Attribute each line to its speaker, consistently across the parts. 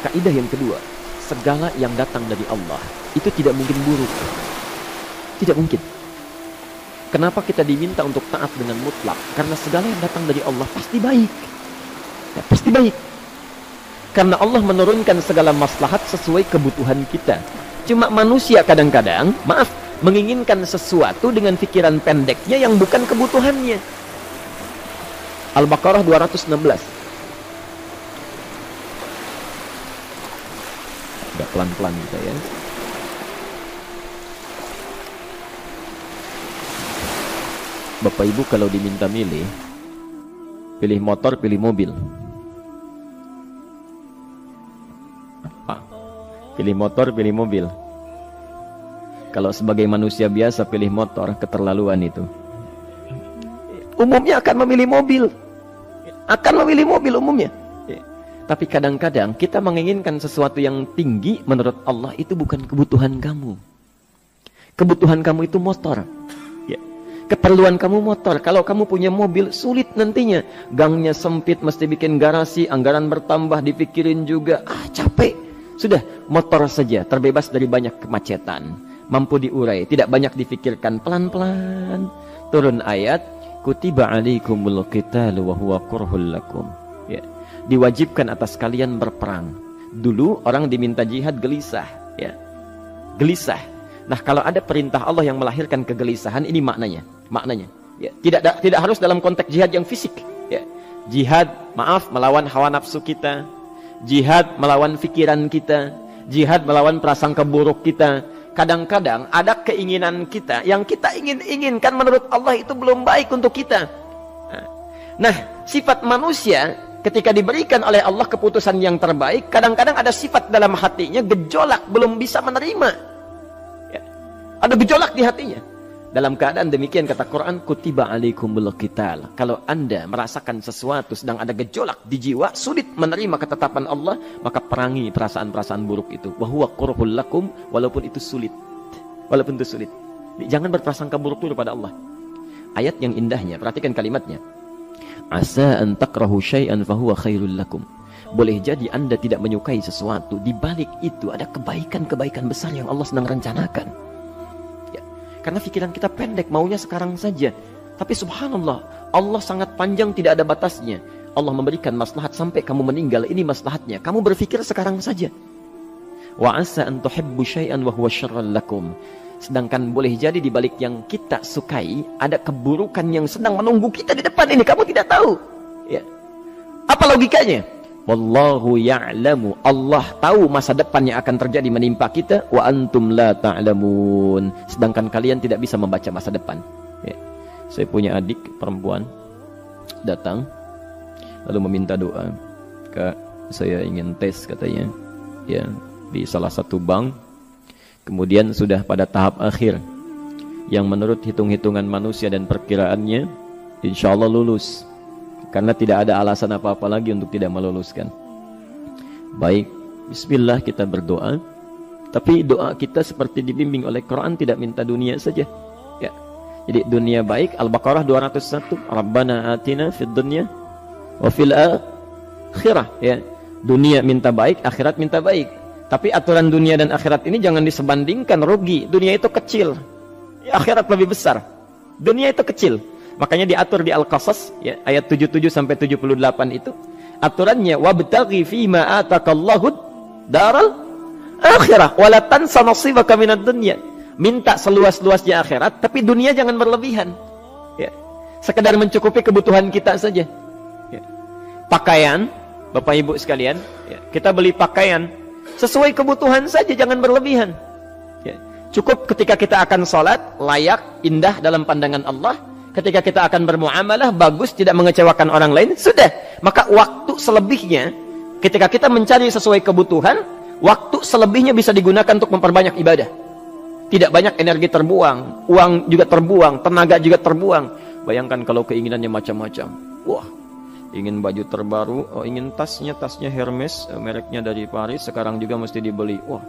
Speaker 1: kaidah yang kedua, segala yang datang dari Allah itu tidak mungkin buruk. Tidak mungkin. Kenapa kita diminta untuk taat dengan mutlak? Karena segala yang datang dari Allah pasti baik. Ya, pasti baik. Karena Allah menurunkan segala maslahat sesuai kebutuhan kita. Cuma manusia kadang-kadang, menginginkan sesuatu dengan pikiran pendeknya yang bukan kebutuhannya. Al-Baqarah 216. Udah pelan-pelan kita ya. Bapak Ibu kalau diminta milih, pilih motor, pilih mobil. Pilih motor, pilih mobil. Kalau sebagai manusia biasa pilih motor, keterlaluan itu. Umumnya akan memilih mobil. Akan memilih mobil umumnya. Tapi kadang-kadang kita menginginkan sesuatu yang tinggi, menurut Allah itu bukan kebutuhan kamu. Kebutuhan kamu itu motor. Keperluan kamu motor. Kalau kamu punya mobil, sulit nantinya. Gangnya sempit, mesti bikin garasi, anggaran bertambah, dipikirin juga. Capek. Sudah, motor saja, terbebas dari banyak kemacetan. Mampu diurai, tidak banyak difikirkan. Pelan-pelan. Turun ayat, kutiba alaikumul qitalu wa huwa kurhul lakum. Ya. Diwajibkan atas kalian berperang. Dulu orang diminta jihad gelisah. Ya. Gelisah. Nah, kalau ada perintah Allah yang melahirkan kegelisahan, ini maknanya. Ya, tidak harus dalam konteks jihad yang fisik. Ya. Jihad, melawan hawa nafsu kita. Jihad melawan pikiran kita. Jihad melawan prasangka buruk kita. Kadang-kadang ada keinginan kita yang kita inginkan menurut Allah itu belum baik untuk kita. Nah, sifat manusia ketika diberikan oleh Allah keputusan yang terbaik, kadang-kadang ada sifat dalam hatinya gejolak, belum bisa menerima. Ya. Ada gejolak di hatinya. Dalam keadaan demikian kata Quran, kutiba alaikumul qital. Kalau Anda merasakan sesuatu sedang ada gejolak di jiwa, sulit menerima ketetapan Allah, maka perangi perasaan-perasaan buruk itu. Wa huwa kurhul lakum, walaupun itu sulit. Walaupun itu sulit. Jangan berprasangka buruk dulu pada Allah. Ayat yang indahnya, perhatikan kalimatnya. Asa an takrahu syai'an fahuwa khairul lakum. Boleh jadi Anda tidak menyukai sesuatu, di balik itu ada kebaikan-kebaikan besar yang Allah sedang rencanakan. Karena pikiran kita pendek, maunya sekarang saja. Tapi subhanallah, Allah sangat panjang, tidak ada batasnya. Allah memberikan maslahat sampai kamu meninggal, ini maslahatnya. Kamu berpikir sekarang saja. Wa asa an tuhibbu syai'an wa huwa syarrul lakum. Sedangkan boleh jadi di balik yang kita sukai, ada keburukan yang sedang menunggu kita di depan ini. Kamu tidak tahu. Ya. Apa logikanya? Wallahu ya'lamu. Allah tahu masa depan yang akan terjadi menimpa kita. Wa antum la ta'lamun. Sedangkan kalian tidak bisa membaca masa depan. Ya. Saya punya adik perempuan datang lalu meminta doa. Kak, saya ingin tes katanya. Ya, di salah satu bank. Kemudian sudah pada tahap akhir. Yang menurut hitung-hitungan manusia dan perkiraannya, insya Allah lulus. Karena tidak ada alasan apa-apa lagi untuk tidak meluluskan. Baik, bismillah kita berdoa. Tapi doa kita seperti dibimbing oleh Quran, tidak minta dunia saja. Ya. Jadi dunia baik, Al-Baqarah 201. Rabbana atina fid dunya wa fil akhirah. Ya. Dunia minta baik, akhirat minta baik. Tapi aturan dunia dan akhirat ini jangan disebandingkan, rugi. Dunia itu kecil, akhirat lebih besar. Dunia itu kecil. Makanya diatur di Al-Qasas ya, ayat 77 sampai 78 itu aturannya wabtaghi fima atakallahu daral akhirah wala tansa nasibaka minad dunya. Minta seluas-luasnya akhirat, tapi dunia jangan berlebihan. Ya. Sekedar mencukupi kebutuhan kita saja. Ya. Pakaian, Bapak Ibu sekalian, ya, kita beli pakaian sesuai kebutuhan saja, jangan berlebihan. Ya. Cukup ketika kita akan sholat, layak, indah dalam pandangan Allah. Ketika kita akan bermuamalah, bagus, tidak mengecewakan orang lain, sudah. Maka waktu selebihnya, ketika kita mencari sesuai kebutuhan, waktu selebihnya bisa digunakan untuk memperbanyak ibadah. Tidak banyak energi terbuang, uang juga terbuang, tenaga juga terbuang. Bayangkan kalau keinginannya macam-macam. Wah, ingin baju terbaru, ingin tasnya Hermes, mereknya dari Paris, sekarang juga mesti dibeli. Wah,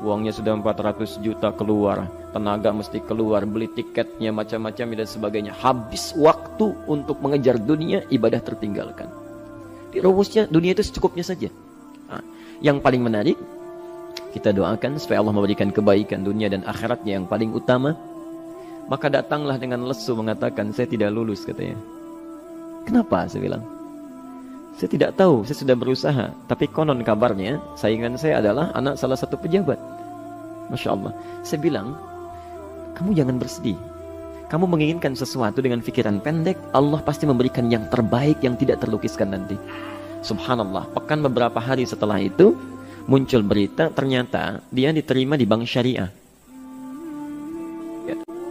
Speaker 1: uangnya sudah 400 juta keluar, tenaga mesti keluar, beli tiketnya macam-macam dan sebagainya. Habis waktu untuk mengejar dunia, ibadah tertinggalkan. Di rumusnya dunia itu secukupnya saja. Nah, yang paling menarik, kita doakan supaya Allah memberikan kebaikan dunia dan akhiratnya yang paling utama. Maka datanglah dengan lesu mengatakan, saya tidak lulus katanya. Kenapa? Saya bilang, saya tidak tahu, saya sudah berusaha. Tapi konon kabarnya, saingan saya adalah anak salah satu pejabat. Masya Allah. Saya bilang, kamu jangan bersedih. Kamu menginginkan sesuatu dengan pikiran pendek, Allah pasti memberikan yang terbaik yang tidak terlukiskan nanti. Subhanallah, pekan beberapa hari setelah itu, muncul berita, ternyata dia diterima di bank syariah.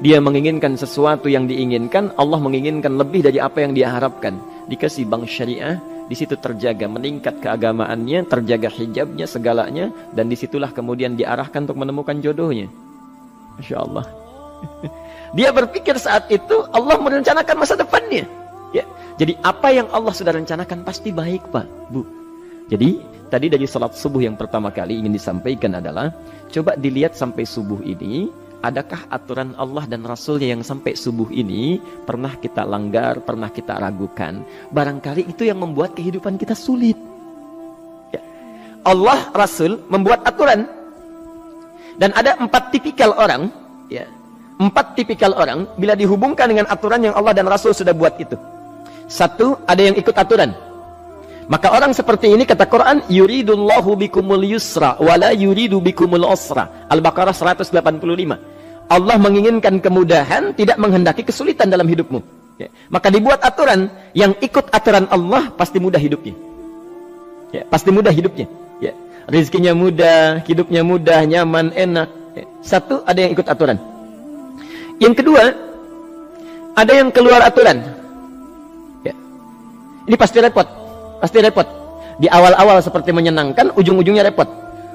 Speaker 1: Dia menginginkan sesuatu yang diinginkan, Allah menginginkan lebih dari apa yang dia harapkan. Dikasih bank syariah, di situ terjaga, meningkat keagamaannya, terjaga hijabnya, segalanya, dan disitulah kemudian diarahkan untuk menemukan jodohnya. Masya Allah. Dia berpikir saat itu Allah merencanakan masa depannya. Ya. Jadi apa yang Allah sudah rencanakan pasti baik, Pak, Bu. Jadi tadi dari salat subuh yang pertama kali ingin disampaikan adalah, coba dilihat sampai subuh ini, adakah aturan Allah dan Rasulnya yang sampai subuh ini pernah kita langgar, pernah kita ragukan. Barangkali itu yang membuat kehidupan kita sulit. Ya. Allah, Rasul membuat aturan. Dan ada 4 tipikal orang, ya, 4 tipikal orang bila dihubungkan dengan aturan yang Allah dan Rasul sudah buat itu. 1, ada yang ikut aturan. Maka orang seperti ini kata Quran, yuridullahu bikumul yusra wala yuridu bikumul usra. Al-Baqarah 185. Allah menginginkan kemudahan, tidak menghendaki kesulitan dalam hidupmu. Ya. Maka dibuat aturan, yang ikut aturan Allah pasti mudah hidupnya. Ya, pasti mudah hidupnya. Ya. Rizkinya mudah, hidupnya mudah, nyaman, enak. Ya. 1, ada yang ikut aturan. Yang kedua, ada yang keluar aturan. Ya. Ini pasti repot. Pasti repot. Di awal-awal seperti menyenangkan, ujung-ujungnya repot.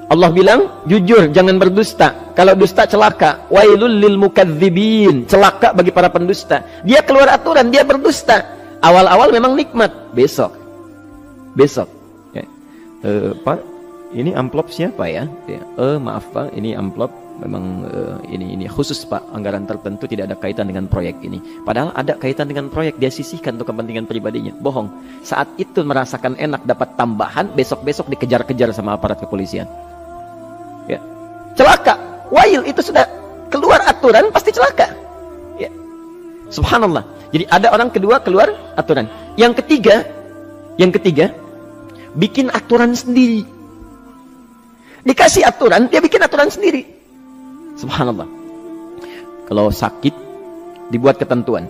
Speaker 1: Allah bilang, jujur, jangan berdusta. Kalau dusta celaka. Wailul lil mukadzibin. Celaka bagi para pendusta. Dia keluar aturan, dia berdusta. Awal-awal memang nikmat. Besok. Ya. Pak, ini amplop siapa ya? Ya. Maaf Pak, ini amplop memang ini khusus Pak, anggaran tertentu, tidak ada kaitan dengan proyek ini. Padahal ada kaitan dengan proyek, dia sisihkan untuk kepentingan pribadinya. Bohong. Saat itu merasakan enak dapat tambahan, besok-besok dikejar-kejar sama aparat kepolisian. Ya. Celaka. Wail, itu sudah keluar aturan pasti celaka. Ya. Subhanallah. Jadi ada orang kedua keluar aturan. Yang ketiga bikin aturan sendiri. Dikasih aturan, dia bikin aturan sendiri. Subhanallah. Kalau sakit, dibuat ketentuan.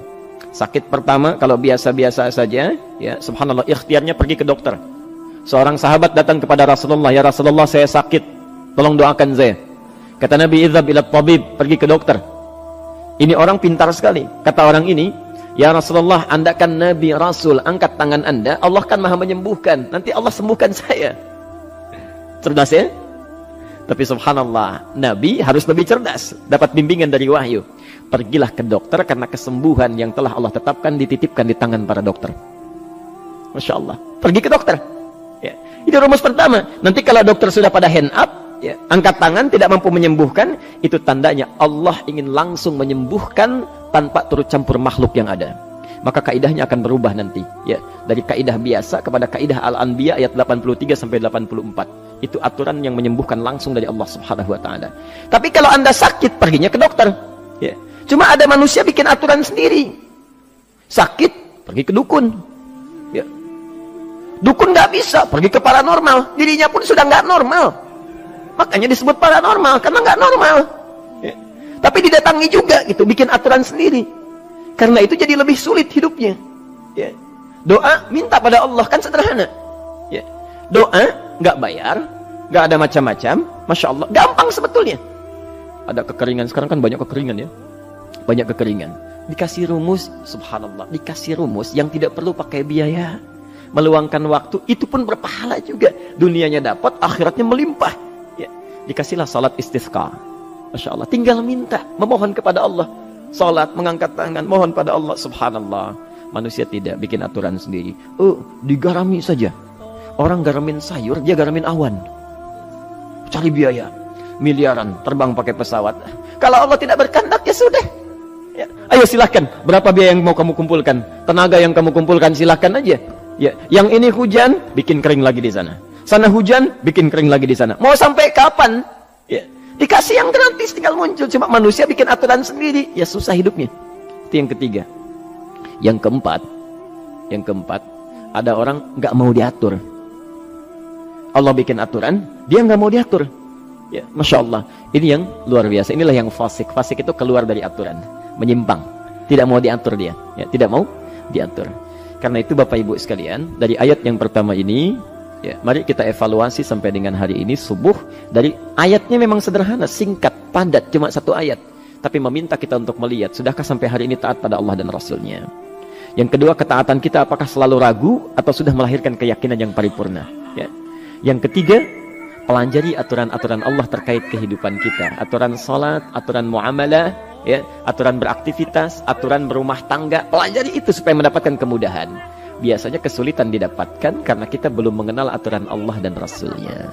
Speaker 1: Sakit pertama, kalau biasa-biasa saja, ya subhanallah, ikhtiarnya pergi ke dokter. Seorang sahabat datang kepada Rasulullah, ya Rasulullah, saya sakit, tolong doakan saya. Kata Nabi, idhab ila tabib, pergi ke dokter. Ini orang pintar sekali. Kata orang ini, ya Rasulullah, Anda kan Nabi Rasul, angkat tangan Anda, Allah kan maha menyembuhkan. Nanti Allah sembuhkan saya. Cerdas ya? Tapi subhanallah, Nabi harus lebih cerdas, dapat bimbingan dari wahyu. Pergilah ke dokter karena kesembuhan yang telah Allah tetapkan dititipkan di tangan para dokter. Masya Allah, pergi ke dokter. Ya. Itu rumus pertama. Nanti kalau dokter sudah pada hand up, ya, angkat tangan tidak mampu menyembuhkan, itu tandanya Allah ingin langsung menyembuhkan tanpa turut campur makhluk yang ada. Maka kaidahnya akan berubah nanti, ya, dari kaidah biasa kepada kaidah Al-Anbiya ayat 83 sampai 84. Itu aturan yang menyembuhkan langsung dari Allah Subhanahu wa taala. Tapi kalau Anda sakit, perginya ke dokter. Ya. Cuma ada manusia bikin aturan sendiri. Sakit, pergi ke dukun. Ya. Dukun nggak bisa, pergi ke paranormal. Dirinya pun sudah nggak normal. Makanya disebut paranormal karena nggak normal. Ya. Tapi didatangi juga gitu, bikin aturan sendiri. Karena itu jadi lebih sulit hidupnya. Ya. Doa minta pada Allah kan sederhana. Ya. Doa nggak bayar, nggak ada macam-macam, masya Allah, gampang sebetulnya. Ada kekeringan sekarang kan, banyak kekeringan ya, banyak kekeringan. Dikasih rumus, subhanallah, dikasih rumus yang tidak perlu pakai biaya, meluangkan waktu, itu pun berpahala juga. Dunianya dapat, akhiratnya melimpah. Ya. Dikasihlah salat istisqa, masya Allah, tinggal minta, memohon kepada Allah. Salat, mengangkat tangan, mohon pada Allah, subhanallah. Manusia tidak bikin aturan sendiri. Digarami saja. Orang garamin sayur, dia garamin awan. Cari biaya miliaran, terbang pakai pesawat. Kalau Allah tidak berkehendak, ya sudah. Ya. Ayo silahkan, berapa biaya yang mau kamu kumpulkan? Tenaga yang kamu kumpulkan silahkan aja. Ya. Yang ini hujan, bikin kering lagi di sana. Sana hujan, bikin kering lagi di sana. Mau sampai kapan? Ya. Dikasih yang gratis, tinggal muncul. Cuma manusia bikin aturan sendiri. Ya susah hidupnya. Itu yang ketiga. Yang keempat, ada orang nggak mau diatur. Allah bikin aturan, dia nggak mau diatur. Ya, Masya Allah. Ini yang luar biasa. Inilah yang fasik. Fasik itu keluar dari aturan. Menyimpang. Tidak mau diatur dia. Ya, tidak mau diatur. Karena itu Bapak Ibu sekalian, dari ayat yang pertama ini, ya, mari kita evaluasi sampai dengan hari ini subuh. Dari ayatnya memang sederhana, singkat, padat, cuma satu ayat. Tapi meminta kita untuk melihat, sudahkah sampai hari ini taat pada Allah dan Rasulnya? Yang kedua, ketaatan kita apakah selalu ragu atau sudah melahirkan keyakinan yang paripurna? Ya. Yang ketiga, pelajari aturan-aturan Allah terkait kehidupan kita. Aturan salat, aturan muamalah, ya, aturan beraktivitas, aturan berumah tangga. Pelajari itu supaya mendapatkan kemudahan. Biasanya kesulitan didapatkan karena kita belum mengenal aturan Allah dan Rasulnya.